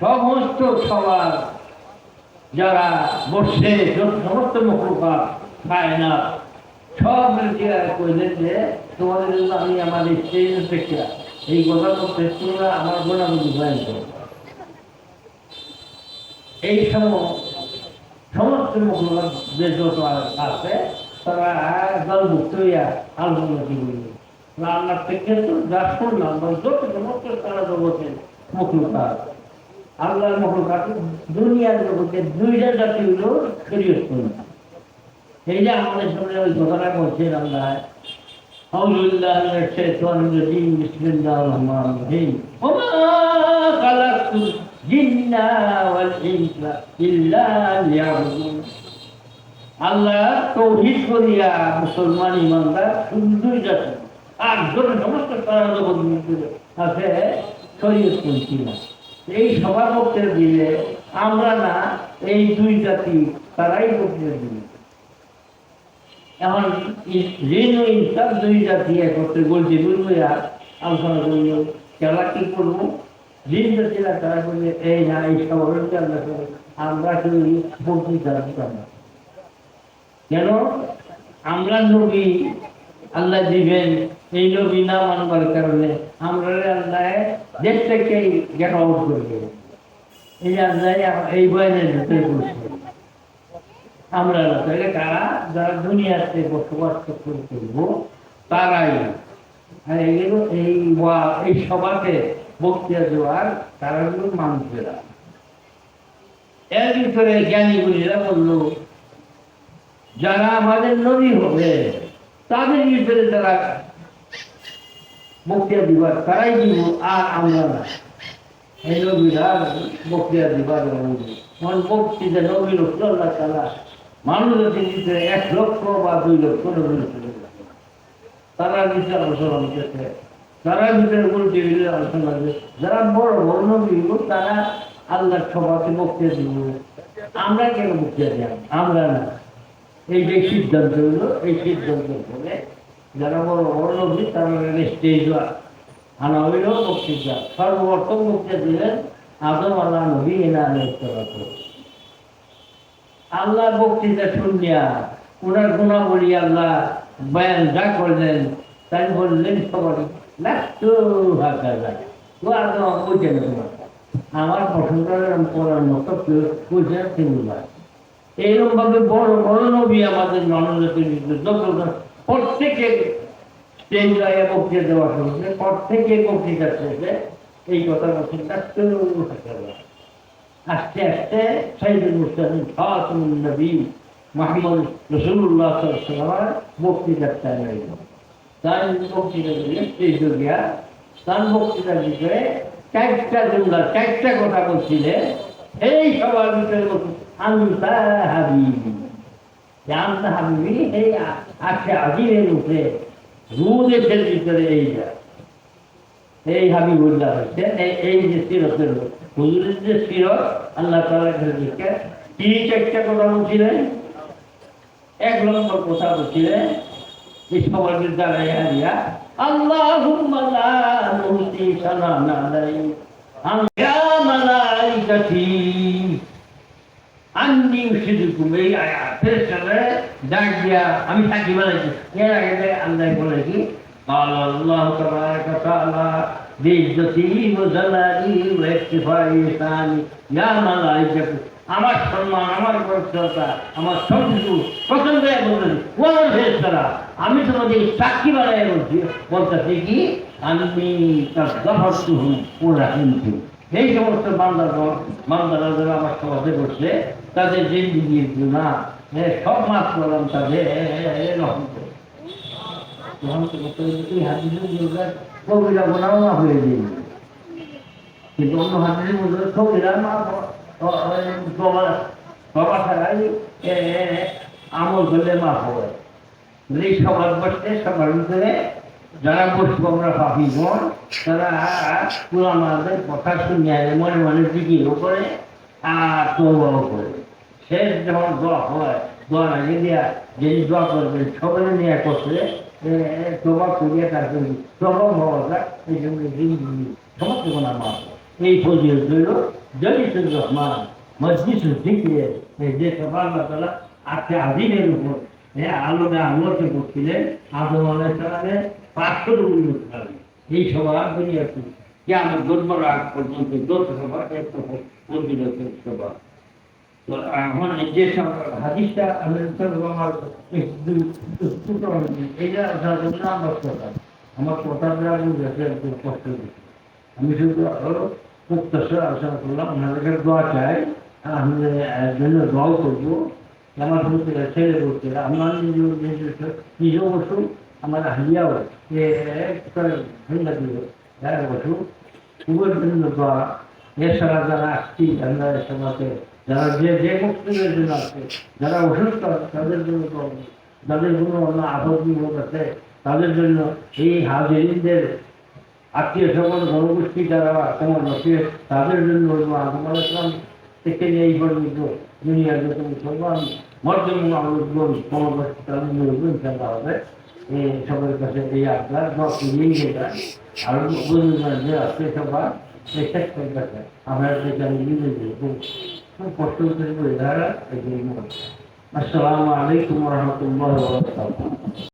সমস্ত সবার যারা বসে সমস্ত মখলুকাত খায় না সব কইলেন যে তোমাদের জন্য আমি আমার স্টেজ থেকে এই কথা করতে তোমরা আমার গোনাগুলি ভয় করো। এই সময় সমস্ত মখলুকাত যে যত আছে তারা দলভুক্ত হইয়া আলোচনা করবে। আল্লাহ থেকে তো যা শুনলাম যত সমস্ত তারা জগতের মখলুকাত আল্লাহর মখলুকাত দুনিয়ার জগতে দুইটা জাতি হলো শরীয়ত করল। এই যে আমাদের সামনে ওই কথাটা বলছেন আল্লাহ আউযুবিল্লাহি মিনাশ শাইতানির রাজীম বিসমিল্লাহির রহমানির রহিম ওয়া মা খালাকতুল জিন্না ওয়াল ইনসা ইল্লা লিয়াবুদুন। আল্লাহ তাওহীদ করিয়া মুসলমান ইমানদার শুধুই জাতি আর যত সমস্ত তারা জগৎ আছে শরীয়ত করছি না। এই সবার বক্তব্য দিলে আমরা না এই দুই জাতি তারাই বক্তব্য দিল। এখন ঋণ ও ইনসাফ দুই জাতি একত্রে বলছে বুঝবইয়া আলোচনা করল খেলা কি করবো। ঋণ জাতিরা তারা বলবে এই না এই সবার আমরা কেউ বক্তৃতা দিতাম না। কেন আমরা নবী আল্লাহ দিবেন এই নবী না মানবার কারণে আমরা আল্লাহ দেশ থেকে গেট আউট করবে। এই আল্লাহ এই বয়ানের ভিতরে করছে আমরা তাহলে কারা যারা দুনিয়াতে বসবাস করব তারাই এগুলো এই সভাতে বক্তৃতা দেওয়ার তারা হল মানুষেরা। এর ভিতরে জ্ঞানীগুলিরা বলল যারা আমাদের নবী হবে তাদের ভিতরে যারা বক্তৃতা দিবার তারাই দিব আর আমরা না। এই নবীরা বক্তৃতা দিবার বক্তৃতা নবীর আল্লাহ তাআলা মানুষের ভিতরে 1 লক্ষ বা 2 লক্ষ নবী তারা ভিতরে আলোচনা করতেছে তারা ভিতরে বলতে গেলে আলোচনা করবে যারা বড় বড় নবী তারা আল্লাহর সভাতে বক্তৃতা দিব। আমরা কেন বক্তৃতা দিই? আমরা না। এই যে সিদ্ধান্ত হলো এই সিদ্ধান্ত করে যারা বড় বড় নবী তারা স্টেজ আনা হইল বক্তৃতা। সর্বপ্রথম বক্তৃতা দিলেন আদম আল্লাহ নবী আল্লাহ বক্তৃতা শুনিয়া ওনার গুণাবলী আল্লাহ বয়ান যা করলেন তাই বললেন সবাই আমার পছন্দ করার মতো এইরকম ভাবে বড় বড় নবী আমাদের মানবজাতির প্রত্যেকে স্টেজ গায়ে বক্তৃতা দেওয়া শুনছে প্রত্যেকে বক্তৃতা শেষে এই কথা বলছেন আস্তে আস্তে সাইদুল মুরসালিন খাতামুন নবী মুহাম্মদ রাসূলুল্লাহ সাল্লাল্লাহু আলাইহি ওয়াসাল্লাম বক্তৃতা চাইলেন। তার বক্তৃতা দিলে স্টেজ গিয়া তার বক্তৃতার ভিতরে 4টা জুমলা 4টা কথা বলছিলেন। এই সবার ভিতরে বলছেন আনতা হাবিবি জানতা হাবিবি এই আছে আজিমের উপরে রুদেশের ভিতরে এই হাবিবুল্লাহ হচ্ছে এই যে সিরতের হুজুরের যে সিরত আল্লাহ তাআলার দিকে কি 4টা কথা বলছিলেন। 1 নম্বর কথা বলছিলেন এই সবার দ্বারা হারিয়া আল্লাহুম্মা লা নুহসি সানান আলাইকা ইয়া মালাইকাতি আন্নি উশহিদুকুম। এই আয়াতের সাথে ডাক দিয়া আমি সাক্ষী বানাইছি। এর আগে আল্লাহ বলে কি قال الله تبارك وتعالى بعزته وجلاله واكتفائه شانه يا ملائكة আমার সম্মান আমার পবিত্রতা আমার সবকিছু পছন্দ বলতেছি ও আমার ফেরেশতারা আমি তোমাদের সাক্ষী বানাই বলতেছি কি আমি তার গফরতুহু ওয়া রাহিমতু। এই সমস্ত বান্দারা যারা আমার সমাজে বসে তাদের জিন্দিগির গুনাহ সব মাফ করলাম তাদের রহম করে। কবিরা গোনাও মাফ হয়ে যাবে কিন্তু অন্য হাদিসের মধ্যে কবিরা মাফ বাবা ছাড়াই আমল করলে মাফ হবে। এই সবার বসতে সবার ভিতরে যারা বসবো আমরা পাপিগণ তারা পুরামাদের কথা শুনিয়ে মনে মনে জিকিরও করে আর তওবাও করে। শেষ যখন দোয়া হয় দোয়া আগে দেওয়া যিনি দোয়া করবেন সবাই নিয়ে করছে তওবা করিয়া তারপরে তওবা হওয়া যায় এই জন্য সমস্ত গোনা মাফ হয়। এই ফজিলত হইল জলিসুর রহমান মজলিসুল জিকির, যে সভা আল্লাহ তাআলা আজকে আজিমের উপর আলোকে আলোকে করছিলেন আদম আলাইহিস সালামের 500 উন্নত কারণে এই সভা দুনিয়াতে কিয়ামত গড়বার আগ পর্যন্ত যত সভা এত ফজিলত সভা। তো এখন যে হাদিসটা আমি আমার এইটা জন্য আমার কথা, আমার কথাটা বুঝেছে একটু কষ্ট দিচ্ছে। আমি শুধু আরো প্রত্যাশা আলোচনা করলাম, ওনাদের দোয়া চাই, আমি জন্য দোয়াও করবো। আমার ছেলে বলছে আমার নিজ বসু আমার হালিয়াও ভেঙে দিল বসু খুবের জন্য দোয়া। এছাড়া যারা আসছি আমরা সমাজে যারা যে মুক্তিদের জন্য আছে, যারা অসুস্থ আছে তাদের জন্য দোয়া, যাদের কোনো অন্য আপদ বিপদ আছে তাদের জন্য, এই হাজিরিনদের আত্মীয় স্বজন জনগোষ্ঠী যারা তোমার বসে তাদের জন্য আদম আলাইহিস সালাম থেকে নিয়ে এই পর্যন্ত দুনিয়ার যত মুসলমান মধ্যম মানুষজন তোমার কাছে তাদের নির্বাচন খেলা হবে। এই সবার কাছে এই আপনার দশ নিয়ে যায় আর যে আছে সবার এই শেষ কাছে আমরা সেখানে নিয়ে যাই খুব কষ্ট করে ধারা। আসসালামু আলাইকুম ওয়া রাহমাতুল্লাহি ওয়া বারাকাতুহু।